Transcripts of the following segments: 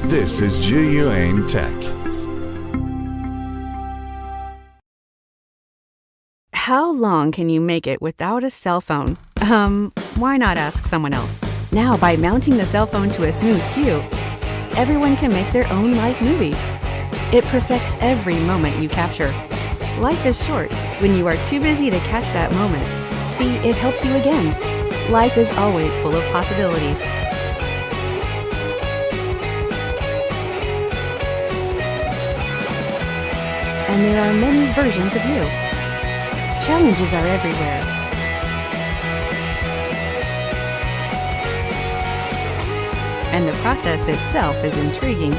This is Zhiyun Tech. How long can you make it without a cell phone? Why not ask someone else? Now, by mounting the cell phone to a Smooth Q, everyone can make their own life movie. It perfects every moment you capture. Life is short when you are too busy to catch that moment. See, it helps you again. Life is always full of possibilities. And there are many versions of you. Challenges are everywhere. And the process itself is intriguing.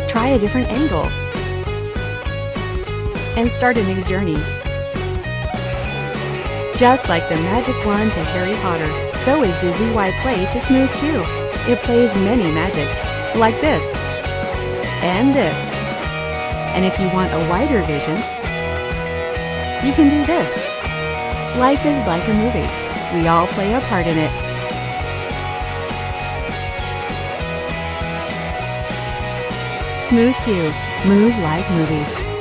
Try a different angle. And start a new journey. Just like the magic wand to Harry Potter, so is the ZY Play to Smooth Q. It plays many magics, like this, and this. And if you want a wider vision, you can do this. Life is like a movie. We all play a part in it. Smooth Q. Move like movies.